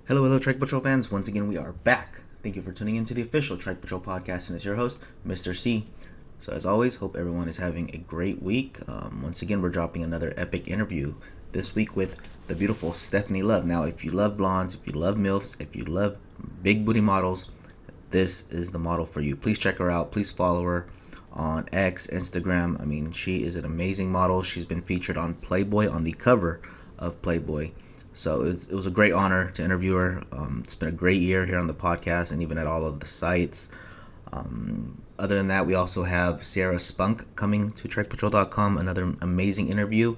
Hello, TrikePatrol fans. Once again, we are back. Thank you for tuning in to the official TrikePatrol podcast, and it's your host, Mr. C. So, as always, hope everyone is having a great week. Once again, we're dropping another epic interview this week with the beautiful Stephanie Love. Now, if you love blondes, if you love MILFs, if you love big booty models, this is the model for you. Please check her out. Please follow her on X, Instagram. I mean, she is an amazing model. She's been featured on Playboy, on the cover of Playboy. So it was a great honor to interview her. It's been a great year here on the podcast and even at all of the sites. Other than that, we also have Sierra Spunk coming to TrikePatrol.com, another amazing interview.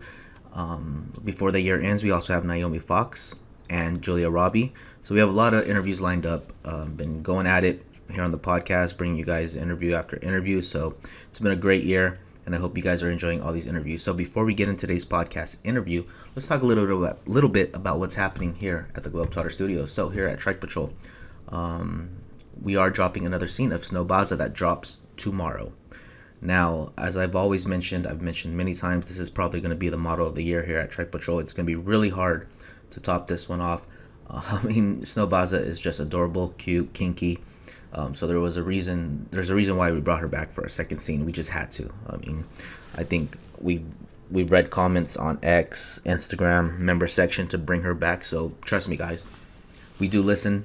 Before the year ends, we also have Naomi Fox and Julia Robbie. So we have a lot of interviews lined up. Been going at it here on the podcast, bringing you guys interview after interview. So it's been a great year, and I hope you guys are enjoying all these interviews. So before we get into today's podcast interview, let's talk a little bit about what's happening here at the Globetrotter Studios. So here at Trike Patrol, we are dropping another scene of Snowbaza that drops tomorrow. Now, as I've always mentioned, I've mentioned many times, this is probably going to be the motto of the year here at Trike Patrol. It's going to be really hard to top this one off. Snowbaza is just adorable, cute, kinky. So there's a reason why we brought her back for a second scene. We just had to. I think we read comments on X, Instagram, member section to bring her back. So trust me, guys, we do listen.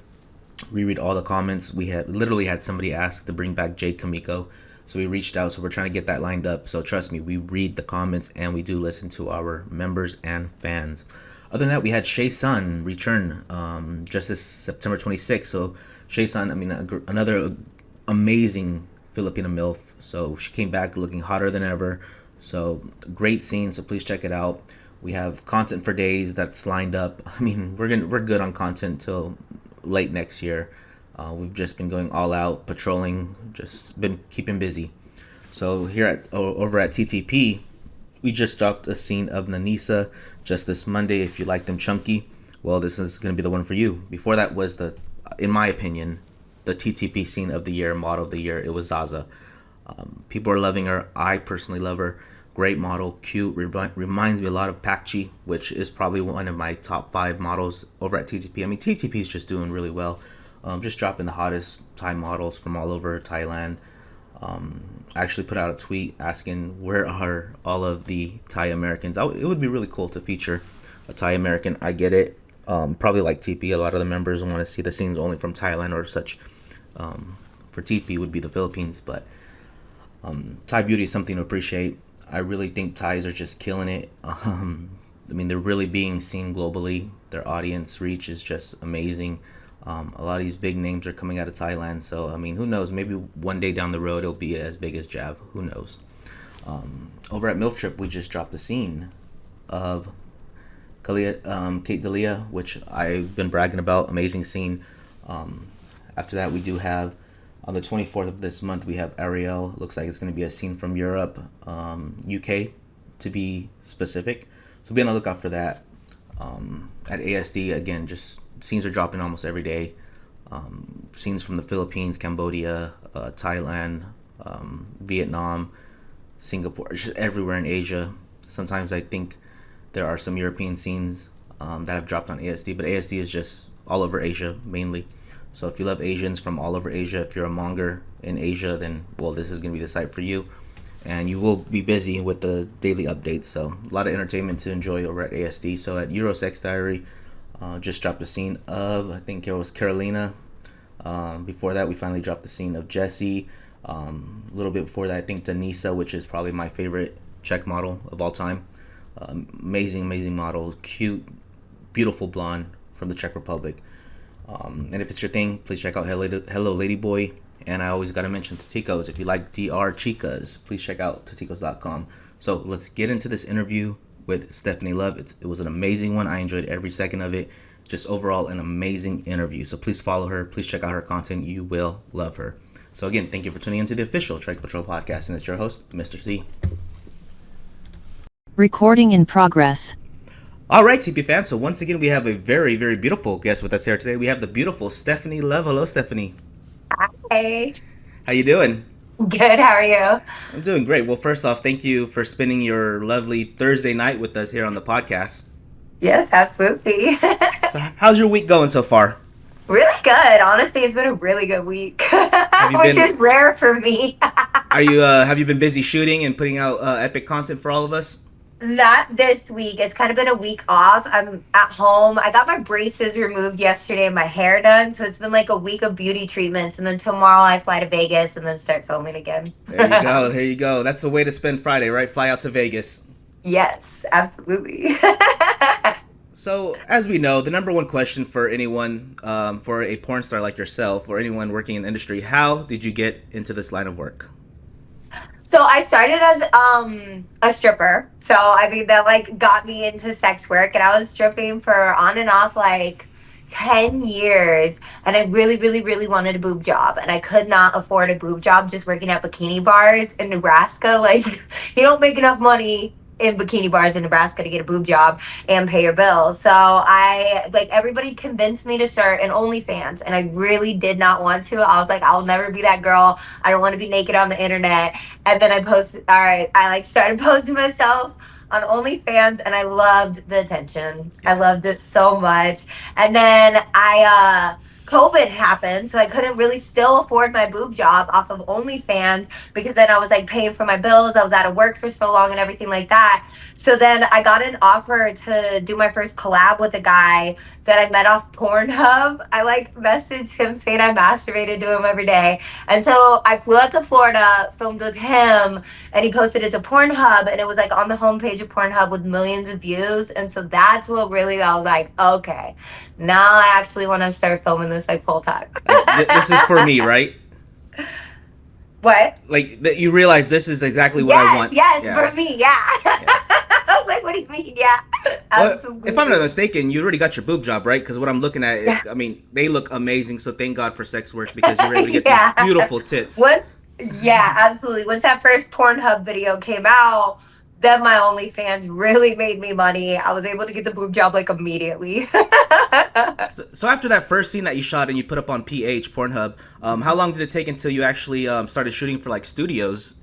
We read all the comments. We had literally had somebody ask to bring back Jade Kamiko. So we reached out. So we're trying to get that lined up. So trust me, we read the comments and we do listen to our members and fans. Other than that, we had Shea Sun return just this September 26th. So Shea Sun, another amazing Filipina MILF. So she came back looking hotter than ever. So great scene. So please check it out. We have content for days that's lined up. We're good on content till late next year. We've just been going all out, patrolling, just been keeping busy. So here over at TTP, we just dropped a scene of Nanisa just this Monday. If you like them chunky, well, this is going to be the one for you. Before that was in my opinion, the TTP scene of the year, model of the year. It was Zaza. People are loving her. I personally love her. Great model, cute. Reminds me a lot of Pakchi, which is probably one of my top 5 models over at TTP. TTP is just doing really well. Just dropping the hottest Thai models from all over Thailand. I actually put out a tweet asking where are all of the Thai Americans. It would be really cool to feature a Thai American. I get it. Probably like TP, a lot of the members want to see the scenes only from Thailand or such. For TP would be the Philippines, but Thai beauty is something to appreciate. I really think Thais are just killing it. They're really being seen globally. Their audience reach is just amazing. A lot of these big names are coming out of Thailand, so who knows? Maybe one day down the road it'll be as big as Jav. Who knows? Over at MILF Trip, we just dropped the scene of Kate D'Elia, which I've been bragging about. Amazing scene. After that, we do have on the 24th of this month, we have Ariel. Looks like it's going to be a scene from Europe, UK, to be specific. So be on the lookout for that. At ASD, again, just scenes are dropping almost every day. Scenes from the Philippines, Cambodia, Thailand, Vietnam, Singapore, just everywhere in Asia. Sometimes I think there are some European scenes that have dropped on ASD, but ASD is just all over Asia mainly. So if you love Asians from all over Asia, if you're a monger in Asia, then, well, this is going to be the site for you. And you will be busy with the daily updates. So a lot of entertainment to enjoy over at ASD. So at Eurosex Diary, just dropped a scene of, I think it was Carolina. Before that, we finally dropped the scene of Jessie. A little bit before that, I think Denisa, which is probably my favorite Czech model of all time. Amazing model, cute, beautiful blonde from the Czech Republic. And if it's your thing, please check out Hello Ladyboy. And I always got to mention Taticos. If you like DR Chicas, please check out taticos.com. So let's get into this interview with Stephanie Love. It was an amazing one. I enjoyed every second of it. Just overall an amazing interview. So please follow her. Please check out her content. You will love her. So again, thank you for tuning into the official Trike Patrol podcast. And it's your host, Mr. C. Recording in progress. All right, TP fans. So once again, we have a very, very beautiful guest with us here today. We have the beautiful Stephanie Love. Hello, Stephanie. Hi. How you doing? Good. How are you? I'm doing great. Well, first off, thank you for spending your lovely Thursday night with us here on the podcast. Yes, absolutely. So how's your week going so far? Really good. Honestly, it's been a really good week, Have you which is been rare for me. are you have you been busy shooting and putting out epic content for all of us? Not this week. It's kind of been a week off. I'm at home. I got my braces removed yesterday and my hair done. So it's been like a week of beauty treatments. And then tomorrow I fly to Vegas and then start filming again. There you go. There you go. That's the way to spend Friday, right? Fly out to Vegas. Yes, absolutely. So, as we know, the number one question for anyone, for a porn star like yourself or anyone working in the industry, how did you get into this line of work? So I started as a stripper. So I mean that like got me into sex work, and I was stripping for on and off like 10 years, and I really really really wanted a boob job, and I could not afford a boob job just working at bikini bars in Nebraska. Like you don't make enough money in bikini bars in Nebraska to get a boob job and pay your bills. So I like everybody convinced me to start an OnlyFans, and I really did not want to. I was like, I'll never be that girl. I don't want to be naked on the internet. And then I posted, all right, I like started posting myself on OnlyFans, and I loved the attention. I loved it so much. And then COVID happened, so I couldn't really still afford my boob job off of OnlyFans because then I was like paying for my bills. I was out of work for so long and everything like that. So then I got an offer to do my first collab with a guy that I met off Pornhub. I like messaged him saying I masturbated to him every day. And so I flew out to Florida, filmed with him, and he posted it to Pornhub, and it was like on the homepage of Pornhub with millions of views. And so that's what really I was like, okay, now I actually want to start filming this like full time. This is for me, right? What? Like that, you realize this is exactly what I Yes, want. yes, Yeah. for me, yeah. Yeah. I was like, what do you mean? Yeah, Well, if I'm not absolutely. mistaken, you already got your boob job, right? Because what I'm looking at, Yeah. I mean, they look amazing. So thank God for sex work because you were able to get these Yeah. beautiful tits. What? Yeah, absolutely. Once that first Pornhub video came out, then my OnlyFans really made me money. I was able to get the boob job like immediately. So after that first scene that you shot and you put up on Pornhub, how long did it take until you actually started shooting for like studios?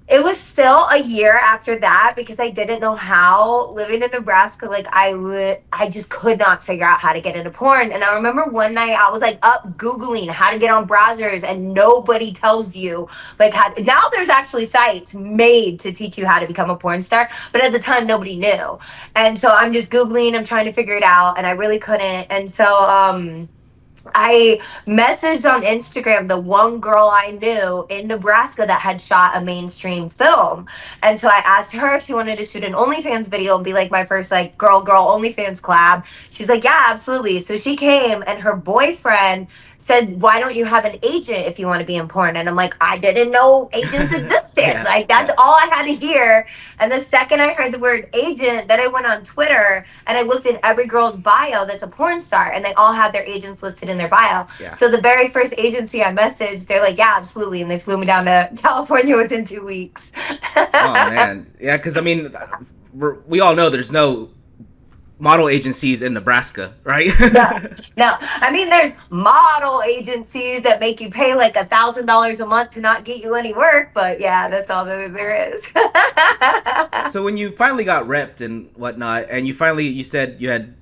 It was still a year after that because I didn't know how. Living in Nebraska, like I just could not figure out how to get into porn. And I remember one night I was like up googling how to get on browsers, and nobody tells you like how. Now there's actually sites made to teach you how to become a porn star, but at the time nobody knew. And so I'm just googling, I'm trying to figure it out, and I really couldn't. And so I messaged on Instagram the one girl I knew in Nebraska that had shot a mainstream film. And so I asked her if she wanted to shoot an OnlyFans video and be like my first like girl OnlyFans collab. She's like, yeah, absolutely. So she came, and her boyfriend said, why don't you have an agent if you want to be in porn? And I'm like, I didn't know agents existed. Yeah, Like that's yeah, all I had to hear. And the second I heard the word agent, then I went on Twitter and I looked in every girl's bio that's a porn star, and they all have their agents listed in their bio. yeah. So the very first agency I messaged, they're like, yeah, absolutely. And they flew me down to California within 2 weeks. Oh man, yeah. Because I mean, we all know there's no model agencies in Nebraska, right? No, no. I mean, there's model agencies that make you pay like $1,000 a month to not get you any work, but yeah, that's all that there is. So when you finally got repped and whatnot, and you said you had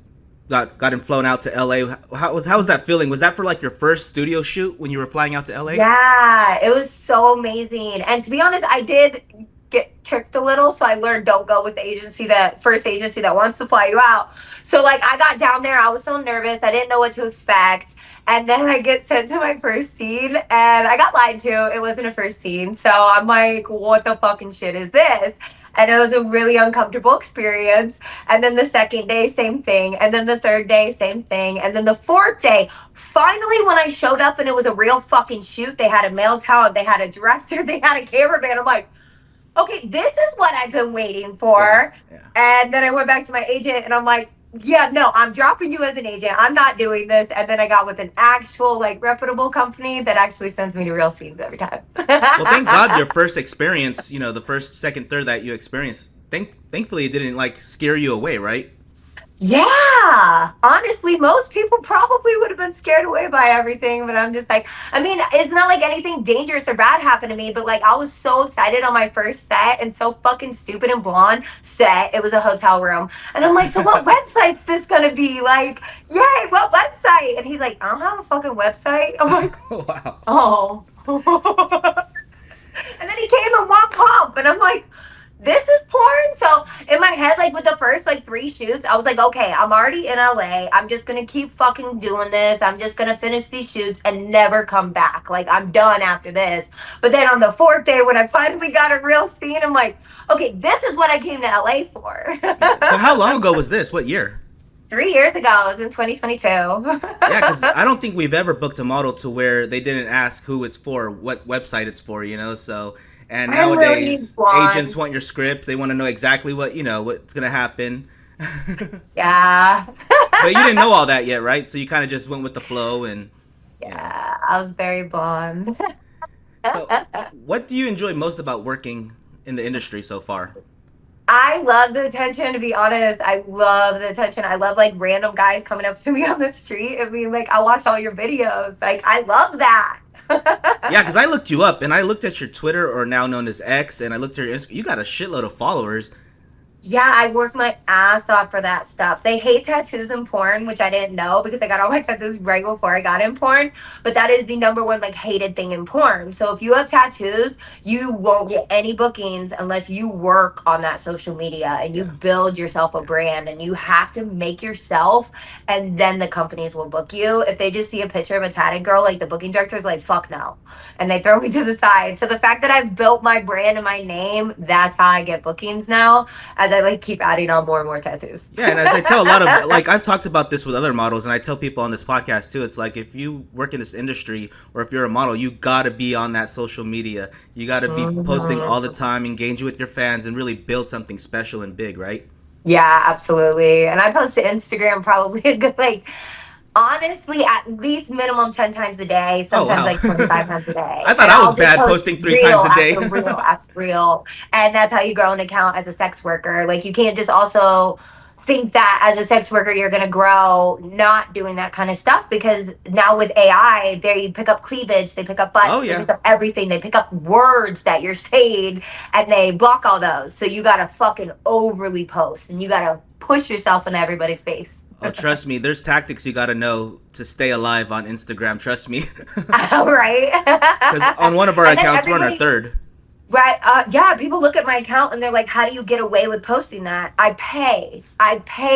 gotten flown out to LA. How was that feeling? Was that for like your first studio shoot when you were flying out to LA? Yeah, it was so amazing. And to be honest, I did get tricked a little. So I learned don't go with the agency that first agency that wants to fly you out. So like I got down there, I was so nervous. I didn't know what to expect. And then I get sent to my first scene, and I got lied to. It wasn't a first scene. So I'm like, what the fucking shit is this? And it was a really uncomfortable experience. And then the second day, same thing. And then the third day, same thing. And then the fourth day, finally, when I showed up and it was a real fucking shoot, they had a male talent, they had a director, they had a cameraman. I'm like, okay, this is what I've been waiting Yeah, for. yeah. And then I went back to my agent and I'm like, yeah, no, I'm dropping you as an agent. I'm not doing this. And then I got with an actual, like, reputable company that actually sends me to real scenes every time. Well, thank God your first experience, the first, second, third that you experienced, thankfully it didn't like scare you away, right? Yeah, honestly, most people probably would have been scared away by everything, but I'm just like, I mean, it's not like anything dangerous or bad happened to me, but like I was so excited on my first set and so fucking stupid and blonde set. It was a hotel room, and I'm like, so what website's this gonna be? Like, yay, what website? And he's like, I don't have a fucking website. I'm like, Wow. oh. And then he came in one pump, and I'm like, this is porn. So in my head, like with the first like three shoots, I was like, okay, I'm already in LA. I'm just gonna keep fucking doing this. I'm just gonna finish these shoots and never come back. Like I'm done after this. But then on the fourth day, when I finally got a real scene, I'm like, okay, this is what I came to LA for. Yeah. So how long ago was this? What year? 3 years ago, it was in 2022. Yeah, because I don't think we've ever booked a model to where they didn't ask who it's for, what website it's for, you know. So, and I'm really nowadays agents blonde. want your script. They want to know exactly what what's gonna happen. Yeah. But you didn't know all that yet, right? So you kind of just went with the flow, and you know. Yeah, I was very blonde. So, what do you enjoy most about working in the industry so far? I love the attention, to be honest. I love the attention. I love like random guys coming up to me on the street and being like, I watch all your videos. Like, I love Yeah, because that. I looked you up and I looked at your Twitter, or now known as X, and I looked at your Instagram. You got a shitload of followers. Yeah, I work my ass off for that stuff. They hate tattoos in porn, which I didn't know because I got all my tattoos right before I got in porn. But that is the number one like hated thing in porn. So if you have tattoos, you won't get any bookings unless you work on that social media and you Yeah. build yourself a brand, and you have to make yourself, and then the companies will book you. If they just see a picture of a tatted girl, like the booking director's like, fuck no. And they throw me to the side. So the fact that I've built my brand and my name, that's how I get bookings now, as I like keep adding on more and more tattoos. Yeah, and as I tell a lot of, like, I've talked about this with other models, and I tell people on this podcast too, it's like if you work in this industry or if you're a model, you gotta be on that social media. You gotta be posting all the Mhm. time, engaging with your fans, and really build something special and big, right? Yeah, absolutely. And I post to Instagram probably a good like honestly at least minimum 10 times a day, Oh sometimes wow. like 25 times a day. I thought And I was I'll just bad post posting three reel times a day. after reel after reel. And that's how you grow an account as a sex worker. Like you can't just also think that as a sex worker you're going to grow not doing that kind of stuff, because now with AI they pick up cleavage, they pick up Oh butts, they yeah. pick up everything, they pick up words that you're saying, and they block all those. So you got to fucking overly post and you got to push yourself in everybody's face. Oh, trust me, there's tactics you gotta know to stay alive on Instagram. Trust me, Right. because on one of our And then accounts, we're on our everybody, third. right, yeah, people look at my account and they're like, how do you get away with posting that? I pay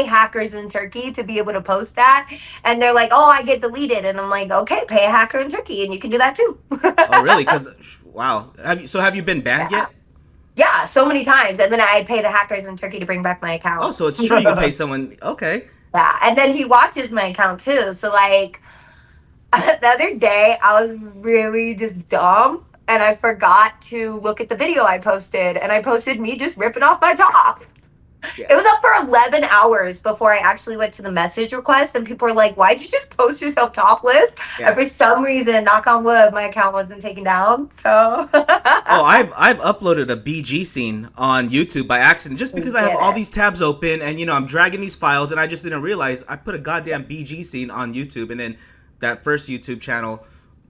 hackers in Turkey to be able to post that, and they're like, oh, I get deleted, and I'm like, okay, pay a hacker in Turkey and you can do that too. Oh really? Because wow, have you been banned Yeah. yet? Yeah, so many times, and then I pay the hackers in Turkey to bring back my Oh, account. so it's true you can pay someone. Okay. Yeah, and then he watches my account too, so like the other day I was really just dumb and I forgot to look at the video I posted, and I posted me just ripping off my top. Yeah. It was up for 11 hours before I actually went to the message request, and people were like, why'd you just post yourself topless? And Yeah. for some reason, knock on wood, my account wasn't taken down. So Oh, I've uploaded a BG scene on YouTube by accident just because I have get all it. these tabs open and I'm dragging these files and I just didn't realize I put a goddamn BG scene on YouTube, and then that first YouTube channel,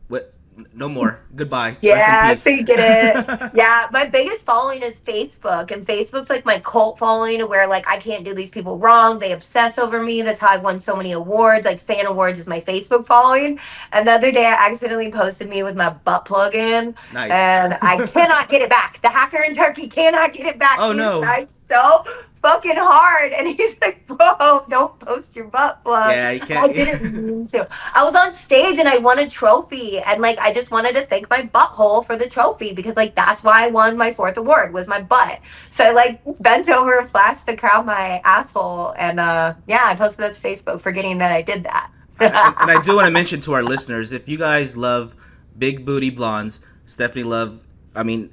what? No more. Goodbye. Rest in Yeah, so peace. you get it. Yeah, my biggest following is Facebook, and Facebook's like my cult following, where like I can't do these people wrong. They obsess over me. That's how I've won so many awards. Like fan awards is my Facebook following. And the other day, I accidentally posted me with my butt plug in, Nice. and I cannot get it back. The hacker in Turkey cannot get it back. Oh He's no. tried so fucking hard, and he's like, "Bro, don't post your butt plug." Yeah, you I can't. didn't mean to. I was on stage and I won a trophy, and like I just wanted to thank my butthole for the trophy, because like that's why I won my fourth award was my butt. So I like bent over and flashed the crowd my asshole, and yeah, I posted that to Facebook, forgetting that I did that. And I do want to mention to our listeners, if you guys love big booty blondes, Stephanie Love. I mean,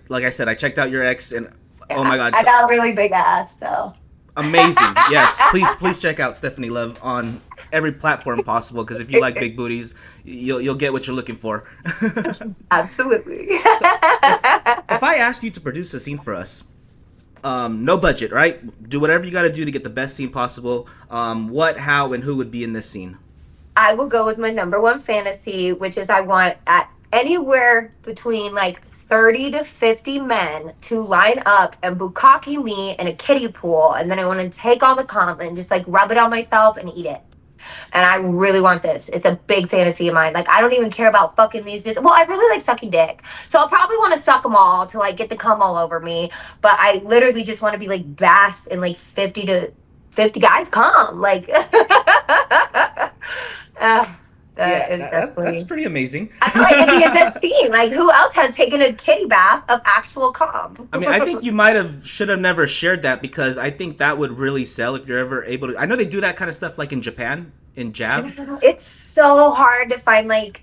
like I said, I checked out your ex, and oh my Yeah, god, I got a really big ass, so. amazing. Yes, please check out Stephanie Love on every platform possible, because if you like big booties, you'll get what you're looking for. Absolutely. So if I asked you to produce a scene for us, No budget, right? Do whatever you got to do to get the best scene possible. What, how, and who would be in this scene? I will go with my number one fantasy, which is I want at anywhere between like 30 to 50 men to line up and bukkake me in a kiddie pool. And then I want to take all the cum and just like rub it on myself and eat it. And I really want this. It's a big fantasy of mine. Like, I don't even care about fucking these dudes. Well, I really like sucking dick. So I'll probably want to suck them all to like get the cum all over me. But I literally just want to be like bass in like 50 to 50 guys cum. Like, That's pretty amazing. I feel like it'd be a good scene. Like, who else has taken a kitty bath of actual cum? I mean, I think you should have never shared that, because I think that would really sell if you're ever able to. I know they do that kind of stuff like in Japan, in Jab. It's so hard to find like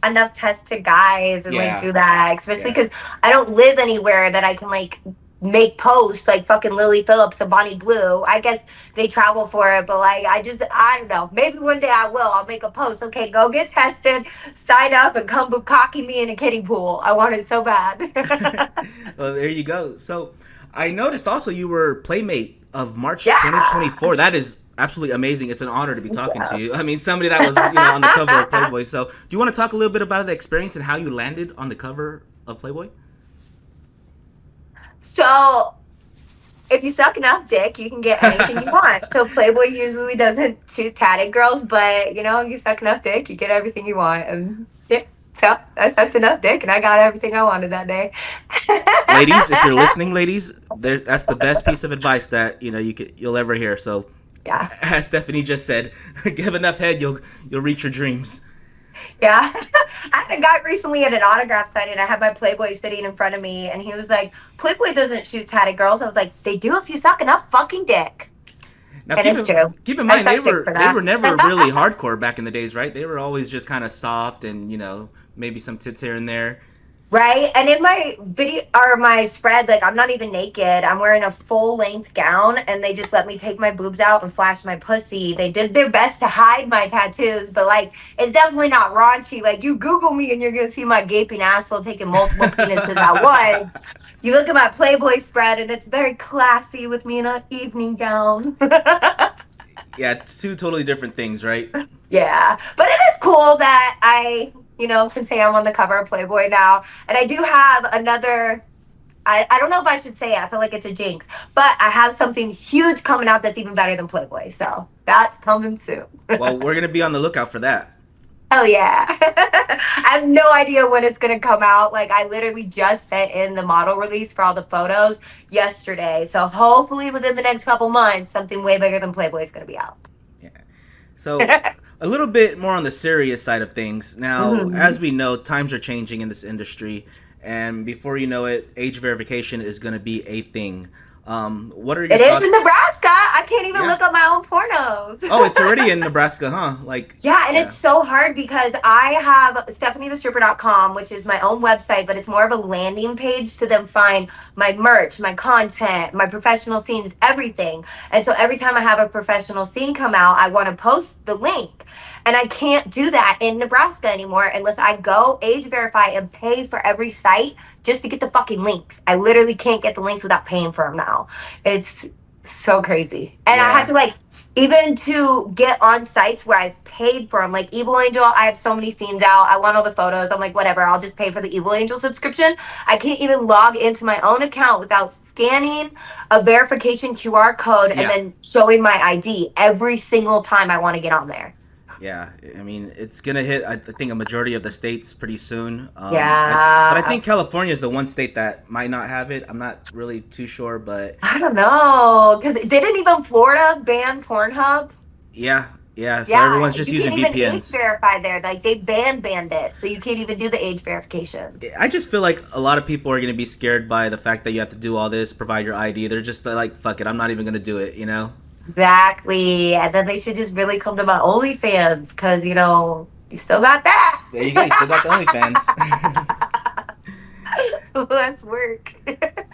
enough tested guys and like do that, especially because I don't live anywhere that I can like make posts like fucking Lily Phillips and Bonnie Blue. I guess they travel for it, but like I don't know. Maybe one day I will. I'll make a post. Okay, go get tested, sign up, and come bukkake me in a kiddie pool. I want it so bad. Well, there you go. So I noticed also you were Playmate of March 2024. That is absolutely amazing. It's an honor to be talking to you. I mean, somebody that was on the cover of Playboy. So do you want to talk a little bit about the experience and how you landed on the cover of Playboy? So, if you suck enough dick, you can get anything you want. So, Playboy usually doesn't shoot tatted girls, but, if you suck enough dick, you get everything you want. And, so I sucked enough dick, and I got everything I wanted that day. Ladies, if you're listening, that's the best piece of advice that, you'll ever hear. So, as Stephanie just said, give enough head, you'll reach your dreams. Yeah. I had a guy recently at an autograph signing. I had my Playboy sitting in front of me, and he was like, Playboy doesn't shoot tatted girls. I was like, they do if you suck enough fucking dick. Now, and it's true. Keep in mind, they were never really hardcore back in the days, right? They were always just kind of soft and, maybe some tits here and there. Right. And in my video or my spread, like I'm not even naked. I'm wearing a full length gown, and they just let me take my boobs out and flash my pussy. They did their best to hide my tattoos, but like it's definitely not raunchy. Like you Google me and you're gonna see my gaping asshole taking multiple penises at once. You look at my Playboy spread and it's very classy with me in an evening gown. Yeah, two totally different things, right? Yeah. But it is cool that I can say I'm on the cover of Playboy now. And I do have another, I don't know if I should say it. I feel like it's a jinx. But I have something huge coming out that's even better than Playboy. So that's coming soon. Well, we're going to be on the lookout for that. Hell yeah. I have no idea when it's going to come out. Like, I literally just sent in the model release for all the photos yesterday. So hopefully within the next couple months, something way bigger than Playboy is going to be out. Yeah. So a little bit more on the serious side of things. Now, as we know, times are changing in this industry, and before you know it, age verification is going to be a thing. What are your thoughts? It is in Nebraska. I can't even look up my own pornos. Oh, it's already in Nebraska, huh? It's so hard because I have StephanieTheStripper.com, which is my own website, but it's more of a landing page to then find my merch, my content, my professional scenes, everything. And so every time I have a professional scene come out, I want to post the link. And I can't do that in Nebraska anymore unless I go age verify and pay for every site just to get the fucking links. I literally can't get the links without paying for them now. It's so crazy. And I had to even to get on sites where I've paid for them, like Evil Angel, I have so many scenes out. I want all the photos. I'm like, whatever, I'll just pay for the Evil Angel subscription. I can't even log into my own account without scanning a verification QR code and then showing my ID every single time I want to get on there. Yeah, I mean, it's going to hit, I think, a majority of the states pretty soon. But I think California is the one state that might not have it. I'm not really too sure, but... I don't know, because didn't even Florida ban Pornhub? Yeah, so everyone's just using VPNs. You can't even age verify there. Like, they banned it, so you can't even do the age verification. I just feel like a lot of people are going to be scared by the fact that you have to do all this, provide your ID. They're just like, fuck it, I'm not even going to do it, Exactly. And then they should just really come to my OnlyFans because, you still got that. There you go. You still got the OnlyFans. Less work.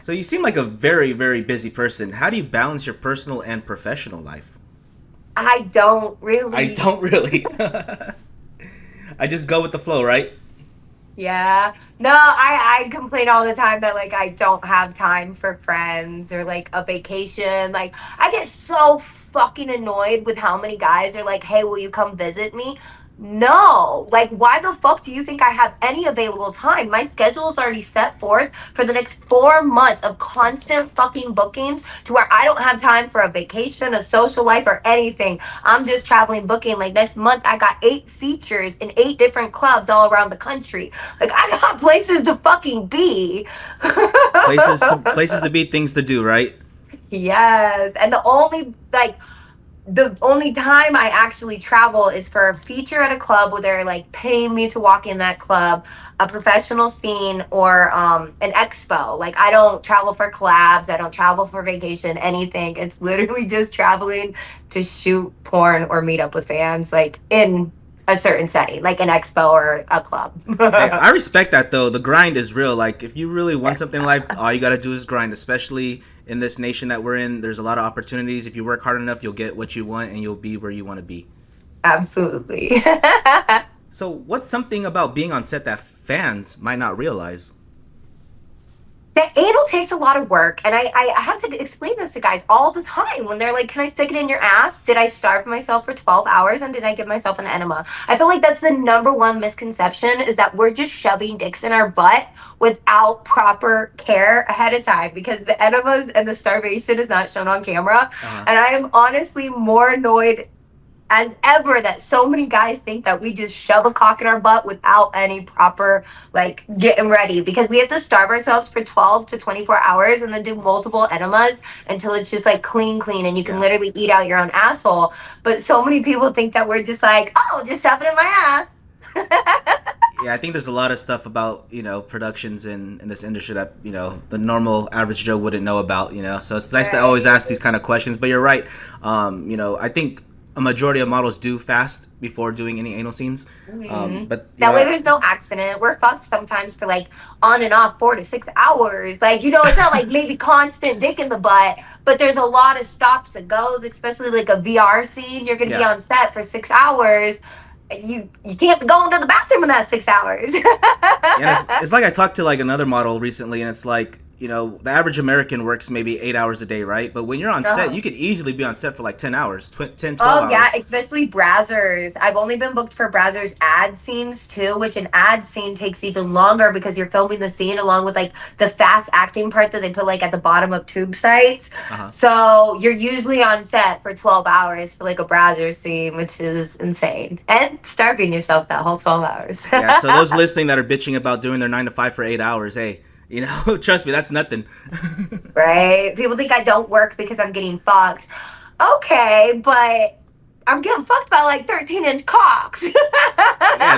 So you seem like a very, very busy person. How do you balance your personal and professional life? I don't really. I just go with the flow, right? Yeah. No, I complain all the time that like I don't have time for friends or like a vacation. Like I get so fucking annoyed with how many guys are like, "Hey, will you come visit me?" No. Like why the fuck do you think I have any available time? My schedule is already set forth for the next 4 months of constant fucking bookings to where I don't have time for a vacation, a social life or anything. I'm just traveling booking. Like next month I got 8 features in 8 different clubs all around the country. Like I got places to fucking be. Places to be, things to do, right? Yes. And the only time I actually travel is for a feature at a club where they're like paying me to walk in that club, a professional scene or an expo. Like I don't travel for collabs, I don't travel for vacation, anything. It's literally just traveling to shoot porn or meet up with fans like in a certain setting, like an expo or a club. Hey, I respect that though. The grind is real. Like if you really want something in life, all you gotta do is grind. Especially in this nation that we're in, there's a lot of opportunities. If you work hard enough, you'll get what you want, and you'll be where you want to be. Absolutely. So, what's something about being on set that fans might not realize? The anal takes a lot of work, and I have to explain this to guys all the time when they're like, "Can I stick it in your ass? Did I starve myself for 12 hours and did I give myself an enema?" I feel like that's the number one misconception is that we're just shoving dicks in our butt without proper care ahead of time because the enemas and the starvation is not shown on camera. Uh-huh. And I am honestly more annoyed as ever that so many guys think that we just shove a cock in our butt without any proper like getting ready because we have to starve ourselves for 12 to 24 hours and then do multiple enemas until it's just like clean and you can Yeah. literally eat out your own asshole. But so many people think that we're just like, oh, just shove it in my ass. Yeah, I think there's a lot of stuff about productions in this industry that the normal average Joe wouldn't know about. So it's nice to always ask these kind of questions. But you're right. I think a majority of models do fast before doing any anal scenes. But That way there's no accident. We're fucked sometimes for like on and off 4 to 6 hours. Like, it's not like maybe constant dick in the butt, but there's a lot of stops and goes, especially like a VR scene. You're gonna be Yeah. on set for 6 hours. You can't be going to the bathroom in that 6 hours. And it's like I talked to like another model recently, and it's like the average American works maybe 8 hours a day, right? But when you're on set, you could easily be on set for like 10 hours, 10, 12 Oh hours. yeah, especially Brazzers. I've only been booked for Brazzers ad scenes too, which an ad scene takes even longer because you're filming the scene along with like the fast acting part that they put like at the bottom of tube sites. Uh-huh. So you're usually on set for 12 hours for like a Brazzers scene, which is insane. And starving yourself that whole 12 hours. Yeah, so those listening that are bitching about doing their 9 to 5 for 8 hours, hey, trust me, that's nothing. Right? People think I don't work because I'm getting fucked. Okay, but I'm getting fucked by like 13-inch cocks. Yeah,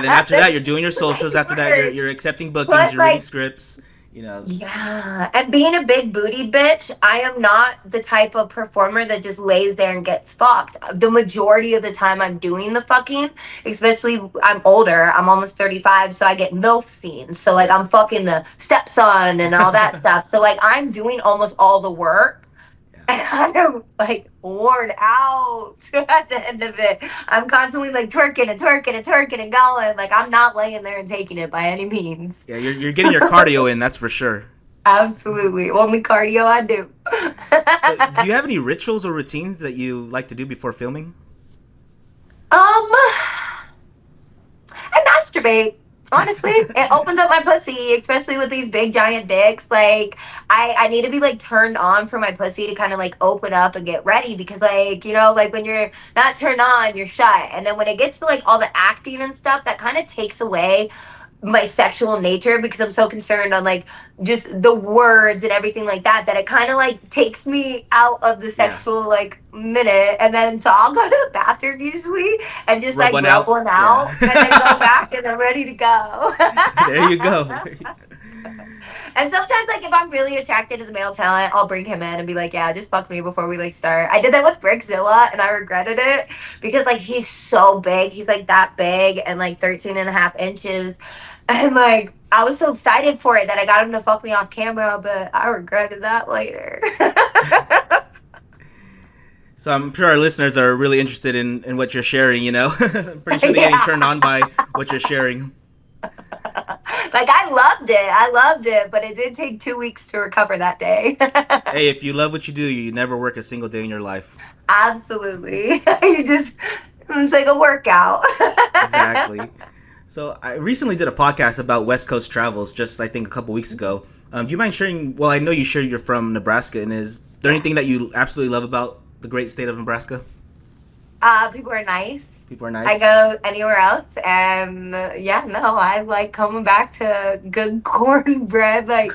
then after that, you're doing your socials. After that, you're accepting bookings, But you're reading like, scripts. yeah, and being a big booty bitch, I am not the type of performer that just lays there and gets fucked. The majority of the time I'm doing the fucking, especially I'm older, I'm almost 35, so I get MILF scenes. So like I'm fucking the stepson and all that stuff. So like I'm doing almost all the work. And I'm like worn out at the end of it. I'm constantly like twerking and going. Like I'm not laying there and taking it by any means. Yeah, you're getting your cardio in, that's for sure. Absolutely. Only cardio I do. So, do you have any rituals or routines that you like to do before filming? I masturbate. Honestly, it opens up my pussy, especially with these big giant dicks. Like, I need to be like turned on for my pussy to kind of like open up and get ready because, like, like when you're not turned on, you're shut. And then when it gets to like all the acting and stuff, that kind of takes away my sexual nature because I'm so concerned on like just the words and everything like that it kind of like takes me out of the sexual like minute. And then so I'll go to the bathroom usually and just Rub like one rub out. one out Yeah. and then go back and I'm ready to go. There you go. And sometimes, like, if I'm really attracted to the male talent, I'll bring him in and be like, yeah, just fuck me before we, like, start. I did that with Brickzilla, and I regretted it because, like, he's so big. He's, like, that big and, like, 13 and a half inches. And, like, I was so excited for it that I got him to fuck me off camera, but I regretted that later. So I'm sure our listeners are really interested in what you're sharing, I'm pretty sure they're getting turned on by what you're sharing. Like I loved it, but it did take 2 weeks to recover that day. Hey, if you love what you do, you never work a single day in your life. Absolutely. You just, it's like a workout. Exactly. So I recently did a podcast about West Coast travels, just I think a couple weeks ago. Do you mind sharing? Well, I know you share you're from Nebraska, and is there anything that you absolutely love about the great state of Nebraska? People are nice. People are I nice. go anywhere else, and yeah, no, I like coming back to good cornbread. Like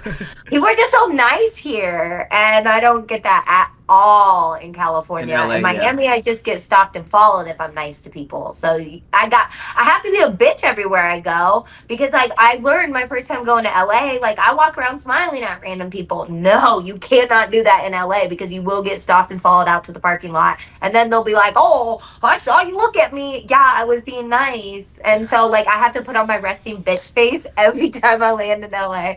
people are just so nice here, and I don't get that at all in In California. LA, In yeah. Miami, I just get stalked and followed if I'm nice to people. So I have to be a bitch everywhere I go because like I learned my first time going to LA. Like I walk around smiling at random people. No, you cannot do that in LA because you will get stalked and followed out to the parking lot, and then they'll be like, "Oh, I saw you look at me." Yeah, I was being nice, and so like I have to put on my resting bitch face every time I land in LA.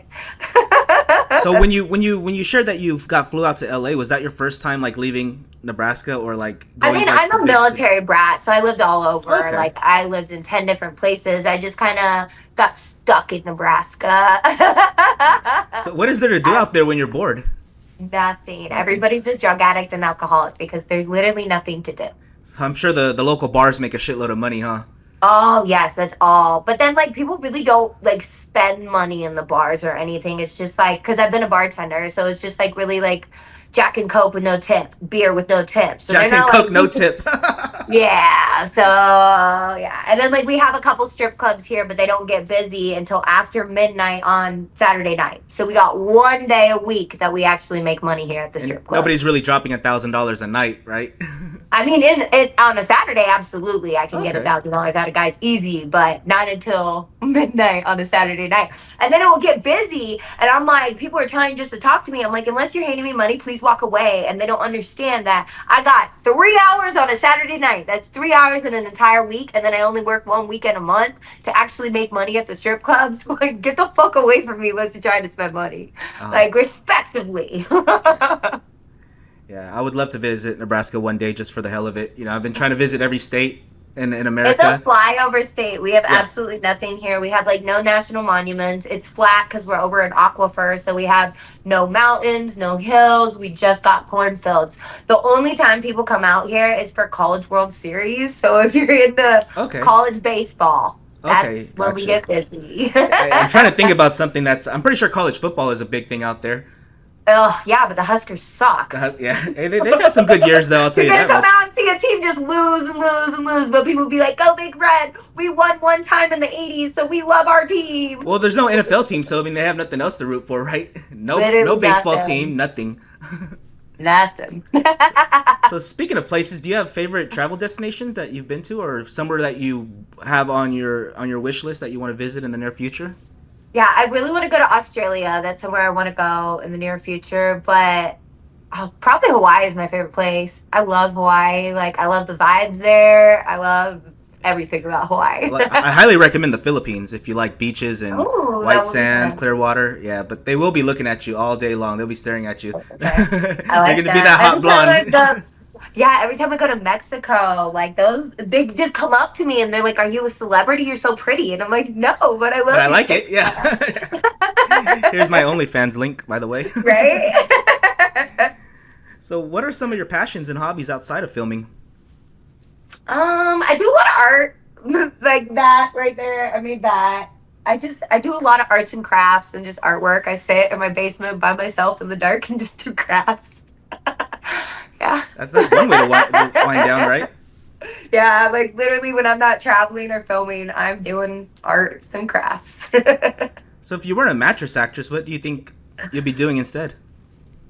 So when you shared that you got flew out to LA, was that your first time like leaving Nebraska or like I going mean, to like I'm the a big city? military brat, so I lived all over. Okay. Like, I lived in 10 different places. I just kind of got stuck in Nebraska. So what is there to do out there when you're bored? Nothing. Nothing. Everybody's a drug addict and alcoholic because there's literally nothing to do. I'm sure the local bars make a shitload of money, huh? Oh, yes, that's all. But then, like, people really don't, like, spend money in the bars or anything. It's just like, because I've been a bartender, so it's just, like, really, like, Jack and Coke with no tip, beer with no tip. So they're Jack and not, Coke, no like, tip. yeah, so yeah. And then like we have a couple strip clubs here, but they don't get busy until after midnight on Saturday night. So we got one day a week that we actually make money here at the And strip nobody's clubs. really dropping $1,000 a night, right? I mean, in on a Saturday, absolutely, I can get Okay. $1,000 out of guys easy, but not until midnight on a Saturday night. And then it will get busy, and I'm like, people are trying just to talk to me. I'm like, unless you're handing me money, please walk away. And they don't understand that I got 3 hours on a Saturday night. That's 3 hours in an entire week, and then I only work one weekend a month to actually make money at the strip clubs. Like, get the fuck away from me unless you're trying to spend money, Oh, like respectively. yeah. Yeah, I would love to visit Nebraska one day just for the hell of it. You know, I've been trying to visit every state in It's a America. flyover state. We have Yeah. absolutely nothing here. We have like no national monuments. It's flat because we're over an aquifer. So we have no mountains, no hills. We just got cornfields. The only time people come out here is for College World Series. So if you're into Okay. college baseball, Okay, that's when we gotcha. get busy. I'm trying to think about something that's. I'm pretty sure college football is a big thing out there. Oh, yeah, but the Huskers suck. Yeah, hey, they've had some good years though. I'll tell You're you gonna that come much. out and see a team just lose and lose and lose, but people be like, "Go Big Red! We won one time in the '80s, so we love our team." Well, there's no NFL team, so I mean they have nothing else to root for, right? No Literally baseball nothing. team, nothing. Nothing. So speaking of places, do you have favorite travel destinations that you've been to, or somewhere that you have on your wish list that you want to visit in the near future? Yeah, I really want to go to Australia. That's somewhere I want to go in the near future. But probably Hawaii is my favorite place. I love Hawaii. Like, I love the vibes there. I love everything about Hawaii. Like, I highly recommend the Philippines if you like beaches and Oh, that white would be sand, clear water. nice. Yeah, but they will be looking at you all day long. They'll be staring at you. That's okay. I You're like gonna be that. that hot Every time I blonde. go, yeah, every time I go to Mexico, like those, they just come up to me and they're like, "Are you a celebrity? You're so pretty." And I'm like, "No, but I But love I you." like it. Yeah. Here's my OnlyFans link, by the way. Right? So, what are some of your passions and hobbies outside of filming? I do a lot of art, like that right there. I mean that. I do a lot of arts and crafts and just artwork. I sit in my basement by myself in the dark and just do crafts. Yeah. That's one way to wind down, right? Yeah, like literally when I'm not traveling or filming, I'm doing arts and crafts. So, if you weren't a mattress actress, what do you think you'd be doing instead?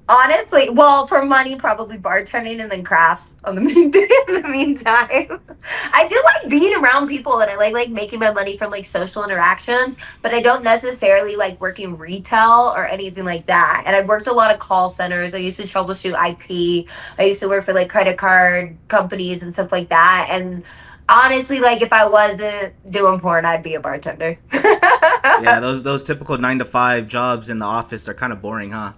Honestly, well, for money, probably bartending and then crafts on the in the meantime. I do like being around people and I like making my money from like social interactions, but I don't necessarily like working retail or anything like that. And I've worked a lot of call centers. I used to troubleshoot IP. I used to work for like credit card companies and stuff like that. And honestly, like if I wasn't doing porn, I'd be a bartender. Yeah, those typical 9 to 5 jobs in the office are kind of boring, huh?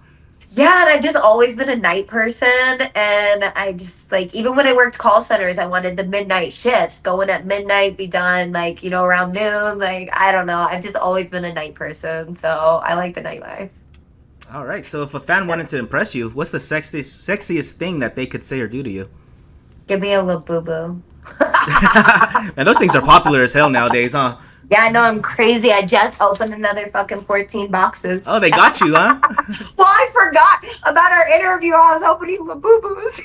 Yeah, and I've just always been a night person. And I just like, even when I worked call centers, I wanted the midnight shifts, go in at midnight, be done like, around noon. Like, I don't know. I've just always been a night person. So I like the nightlife. All right. So if a fan wanted to impress you, what's the sexiest thing that they could say or do to you? Give me a little boo boo. And those things are popular as hell nowadays, huh? Yeah, I know I'm crazy. I just opened another fucking 14 boxes. Oh, they got you, huh? Well, I forgot about our interview. I was opening the boo boos.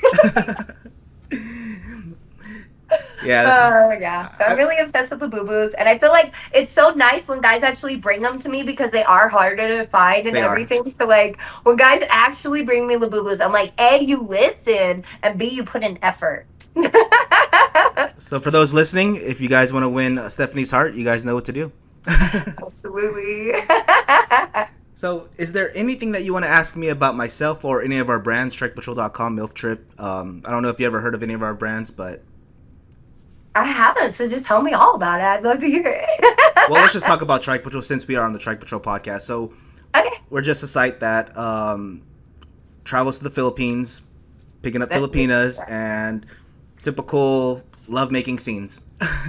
Yeah. Yeah. So I'm really obsessed with the boo boos. And I feel like it's so nice when guys actually bring them to me because they are harder to find and They are. everything. So, like, when guys actually bring me the boo boos, I'm like, A, you listen, and B, you put in effort. So for those listening, if you guys want to win Stephanie's heart, you guys know what to do. Absolutely. So is there anything that you want to ask me about myself or any of our brands, TrikePatrol.com, MILF Trip? I don't know if you ever heard of any of our brands, but... I haven't, so just tell me all about it. I'd love to hear it. Well, let's just talk about Trike Patrol since we are on the Trike Patrol podcast. So Okay. we're just a site that travels to the Philippines, picking up That's Filipinas, good. and typical love-making scenes.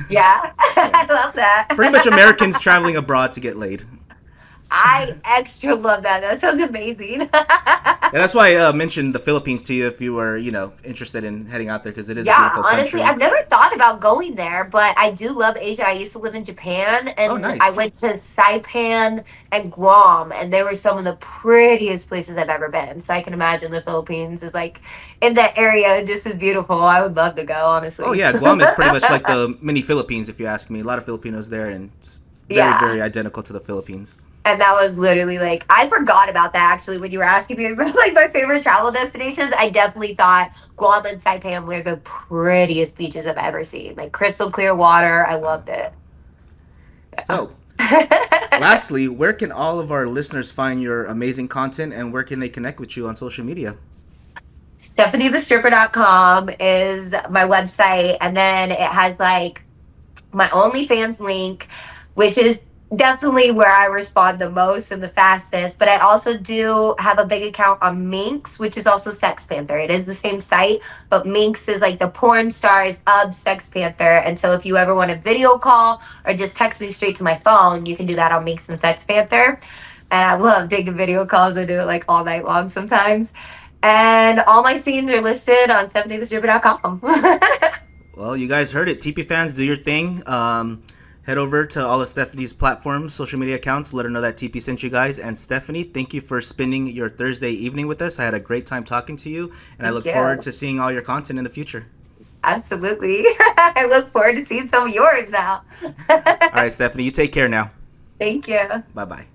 Yeah. I love that. Pretty much Americans traveling abroad to get laid. I extra love that. That sounds amazing. And that's why I mentioned the Philippines to you if you were, interested in heading out there because it is a Yeah, beautiful honestly, country. I've never thought about going there, but I do love Asia. I used to live in Japan, Oh, and nice. I went to Saipan and Guam, and they were some of the prettiest places I've ever been. So I can imagine the Philippines is like in that area just as beautiful. I would love to go, honestly. Oh, yeah, Guam is pretty much like the mini Philippines, if you ask me. A lot of Filipinos there, and it's very, Yeah. very identical to the Philippines. And that was literally like, I forgot about that actually when you were asking me about like my favorite travel destinations. I definitely thought Guam and Saipan were the prettiest beaches I've ever seen. Like crystal clear water. I loved it. So, lastly, where can all of our listeners find your amazing content and where can they connect with you on social media? StephanieTheStripper.com is my website. And then it has like my OnlyFans link, which is definitely where I respond the most and the fastest. But I also do have a big account on Minx, which is also Sex Panther. It is the same site, but Minx is like the porn stars of Sex Panther. And so if you ever want a video call or just text me straight to my phone, you can do that on Minx and Sex Panther. And I love taking video calls. I do it like all night long sometimes. And all my scenes are listed on StephanieTheStripper.com. Well, you guys heard it. TP fans, do your thing. Head over to all of Stephanie's platforms, social media accounts. Let her know that TP sent you guys. And Stephanie, thank you for spending your Thursday evening with us. I had a great time talking to you, and I look forward to seeing all your content in the future. Absolutely. I look forward to seeing some of yours now. All right, Stephanie, you take care now. Thank you. Bye-bye.